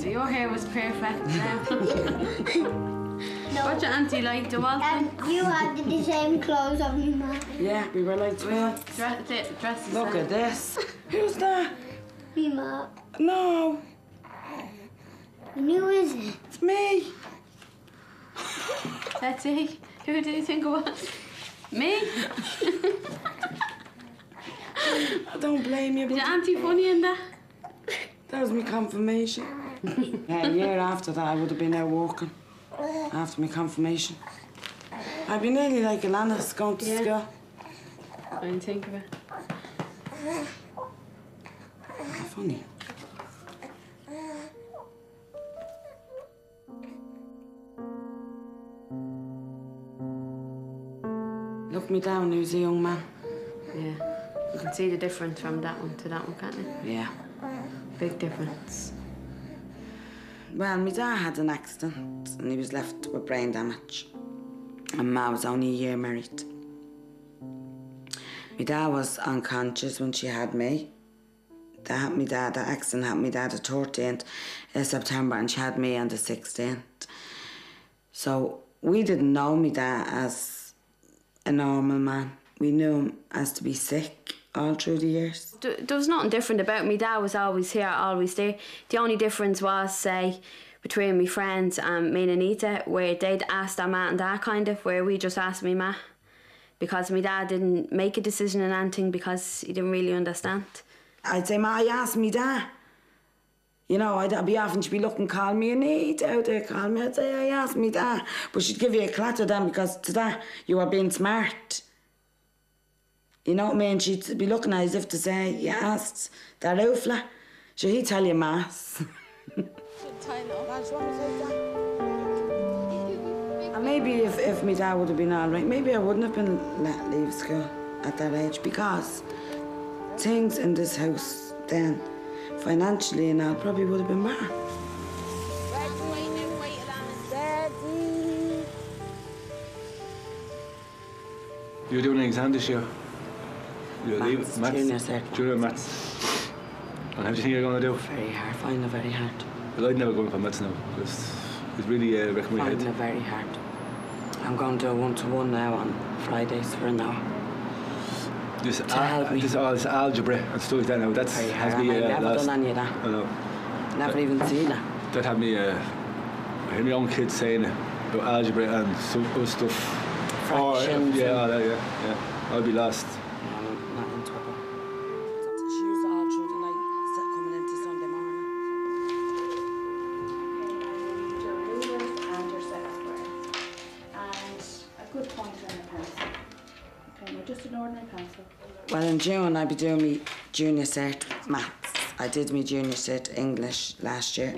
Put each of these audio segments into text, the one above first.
So your hair was perfect now. No. What's your auntie like, the Walton? And you had the same clothes on me, Mum. Yeah, we were like twins. Dresses. Look at this. Who's that? Me, Mum. No, And who is it? it's me. Let's see. Who do you think it was? Me? I don't blame you. Is But your auntie funny in that? that was my confirmation. Yeah, a year after that, I would have been out walking. After my confirmation. I'd be nearly like Alanis going to school. I didn't think of it. Funny. Look me down, who's a young man. Yeah. You can see the difference from that one to that one, can't you? Yeah. Big difference. Well, my dad had an accident and he was left with brain damage. And Ma was only a year married. My dad was unconscious when she had me. The accident happened my dad the 13th of September and she had me on the 16th. So we didn't know my dad as a normal man. We knew him as to be sick all through the years. There was nothing different about me. Dad was always here, always there. The only difference was, say, between my friends and me and Anita, where they'd ask their ma and dad kind of, where we just asked me ma. Because my dad didn't make a decision on anything because he didn't really understand. I'd say, Ma, I asked me dad. You know, I'd be often, she'd be looking, call me Anita out there, call me. I'd say, I asked me dad. But she'd give you a clatter then because to that, you were being smart. You know what I mean? She'd be looking at you as if to say, you asked that outfla. So he'd tell you mass. And maybe if my dad would have been all right, maybe I wouldn't have been let leave school at that age because things in this house then, financially and all, probably would have been bad. You're doing an exam this year? You're leaving Maths, junior cert. Junior maths. And how do you think you're going to do? Very hard, find it very hard. Well, I'd never go in for maths now because it's really wrecking my head. Find it very hard. I'm going to do a one-to-one now on Fridays for an hour. This help me. This algebra and stuff like that now, that's Very hard. has me I've never lost. done any of that. I know. Never even seen that. That had me, I heard my own kids saying it about algebra and some other stuff. Fractions. Yeah, all that, yeah. I'll be lost. I'm not in trouble. She was all through the night, coming into Sunday morning. And your set of squares. And a good pointer and a pencil. Okay, now just an ordinary pencil. Well, in June, I'd be doing my junior cert maths. I did my junior cert English last year.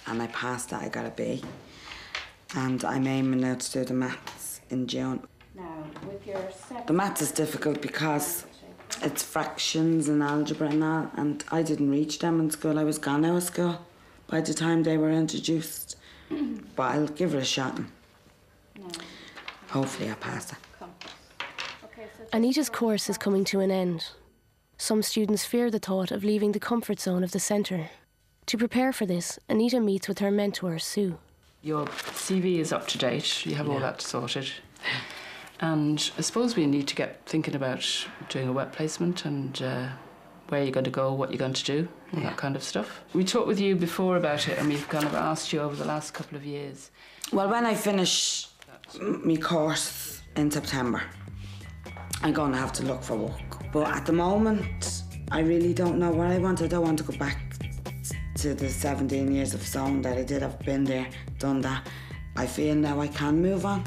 And I passed that, I got a B. And I'm aiming now to do the maths in June. Now, with your set... The maths is difficult because it's fractions and algebra and all, and I didn't reach them in school. I was gone out of school by the time they were introduced. But I'll give it a shot and hopefully I'll pass it. Anita's course is coming to an end. Some students fear the thought of leaving the comfort zone of the centre. To prepare for this, Anita meets with her mentor, Sue. Your CV is up to date, you have all that sorted. And I suppose we need to get thinking about doing a wet placement and where you're going to go, what you're going to do, all that kind of stuff. We talked with you before about it and we've kind of asked you over the last couple of years. Well, when I finish my course in September, I'm going to have to look for work. But at the moment, I really don't know what I want. I don't want to go back to the 17 years of sewing that I did. I've been there, done that. I feel now I can move on.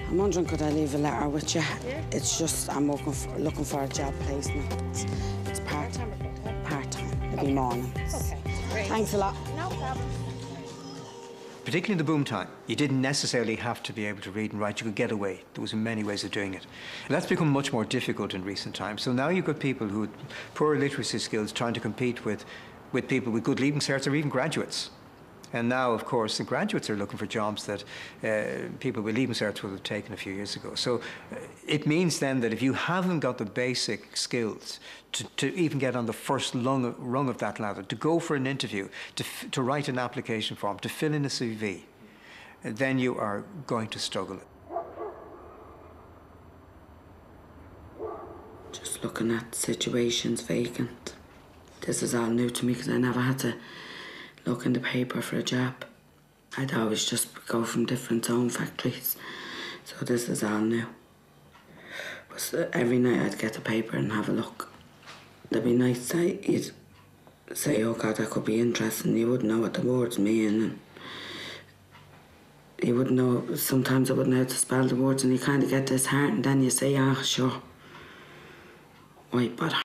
I'm wondering, could I leave a letter with you? Yeah. It's just I'm looking for a job placement. It's part-time. Part-time. It'll be mornings. Okay, great. Thanks a lot. No problem. Particularly in the boom time, you didn't necessarily have to be able to read and write. You could get away. There was many ways of doing it. And that's become much more difficult in recent times. So now you've got people who with poor literacy skills trying to compete with people with good leaving certs or even graduates. And now, of course, the graduates are looking for jobs that people with leaving certs would have taken a few years ago. So it means then that if you haven't got the basic skills to even get on the first rung of that ladder, to go for an interview, to write an application form, to fill in a CV, then you are going to struggle. Just looking at situations vacant. This is all new to me because I never had to look in the paper for a job. I'd always just go from different zone factories. So this is all new. But every night I'd get the paper and have a look. There'd be nights that you'd say, oh God, that could be interesting. You wouldn't know what the words mean. And you wouldn't know, sometimes I wouldn't know how to spell the words, and you kind of get disheartened, and then you say, ah, sure. Why bother?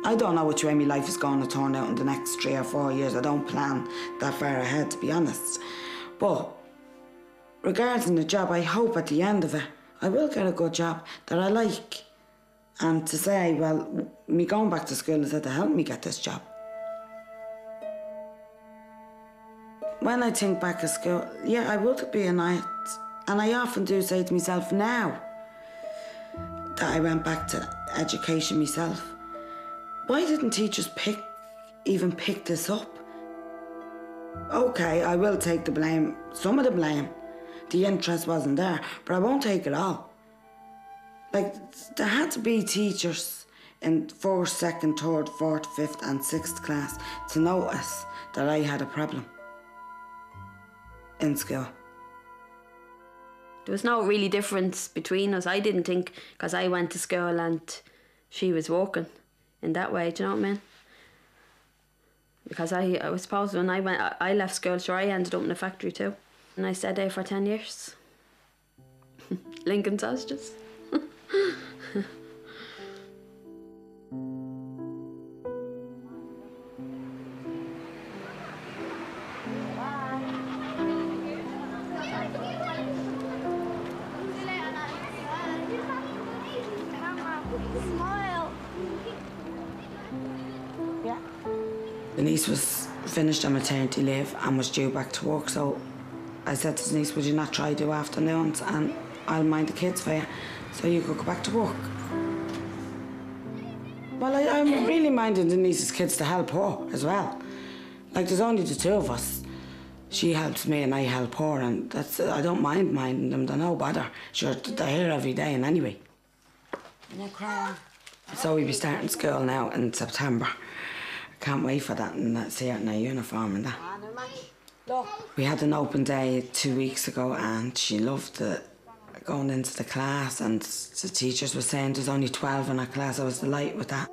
I don't know which way my life is going to turn out in the next 3 or 4 years. I don't plan that far ahead, to be honest. But regarding the job, I hope at the end of it, I will get a good job that I like. And to say, well, me going back to school is to help me get this job. When I think back of school, yeah, I would be a knight. And I often do say to myself now that I went back to education myself, why didn't teachers even pick this up? Okay, I will take the blame, some of the blame. The interest wasn't there, but I won't take it all. Like, there had to be teachers in 1st, 2nd, 3rd, 4th, 5th and 6th class to notice that I had a problem in school. There was no really difference between us. I didn't think, because I went to school and she was working in that way, do you know what I mean? Because I suppose when I left school, sure, I ended up in a factory too. And I stayed there for 10 years. Lincoln sausages. Denise was finished on maternity leave and was due back to work, so I said to Denise, would you not try do afternoons and I'll mind the kids for you so you could go back to work. Well, I'm really minding Denise's kids to help her as well. Like, there's only the two of us. She helps me and I help her, and that's, I don't mind minding them, they're no bother. Sure, they're here every day and anyway. No crying. So we'll be starting school now in September. Can't wait for that and see her in her uniform and that. We had an open day 2 weeks ago and she loved going into the class, and the teachers were saying there's only 12 in our class. I was delighted with that.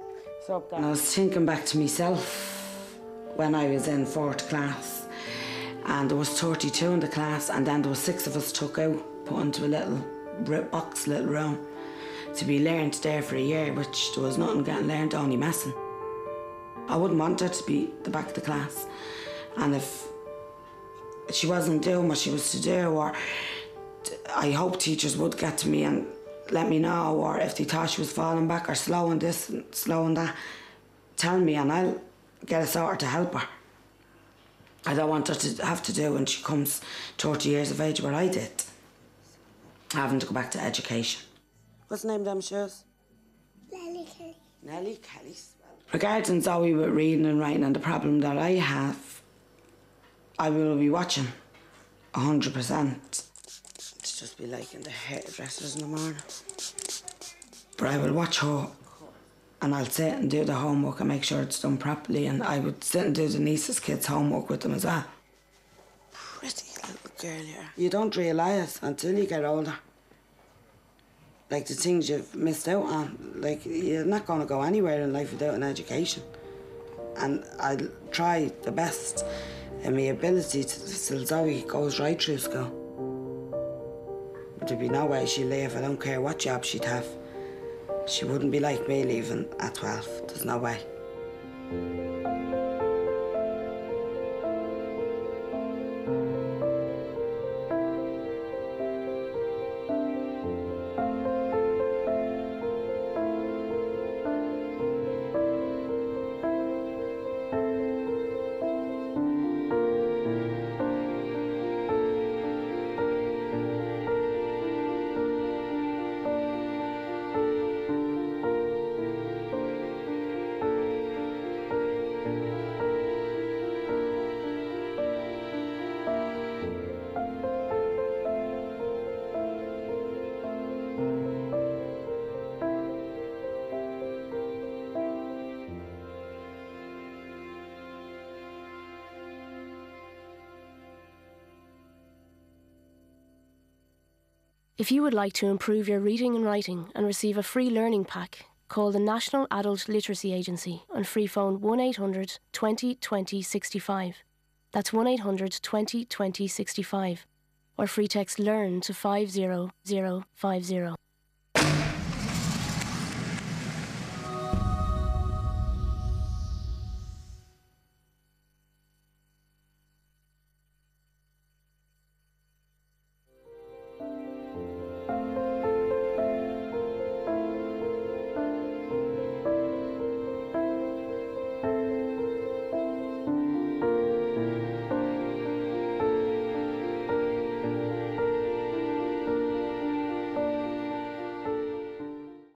And I was thinking back to myself when I was in 4th class, and there was 32 in the class, and then there was 6 of us took out, put into a little box, little room, to be learned there for a year, which there was nothing getting learned, only messing. I wouldn't want her to be the back of the class. And if she wasn't doing what she was to do, or I hope teachers would get to me and let me know, or if they thought she was falling back or slowing this and slowing that, tell me and I'll get a sorter to help her. I don't want her to have to do when she comes 30 years of age what I did, having to go back to education. What's the name of them shoes? Nellie Kelly. Nellie Kelly's. Regarding Zoe with reading and writing and the problem that I have, I will be watching 100%. It's just be like in the hairdressers in the morning. But I will watch her and I'll sit and do the homework and make sure it's done properly, and I would sit and do Denise's kids' homework with them as well. Pretty little girl here. You don't realise until you get older, like, the things you've missed out on. Like, you're not going to go anywhere in life without an education. And I'll try the best in my ability till Zoe goes right through school. But there'd be no way she'd leave. I don't care what job she'd have. She wouldn't be like me leaving at 12. There's no way. If you would like to improve your reading and writing and receive a free learning pack, call the National Adult Literacy Agency on free phone 1800 20 20 65. That's 1800 20 20 65. Or free text LEARN to 50050.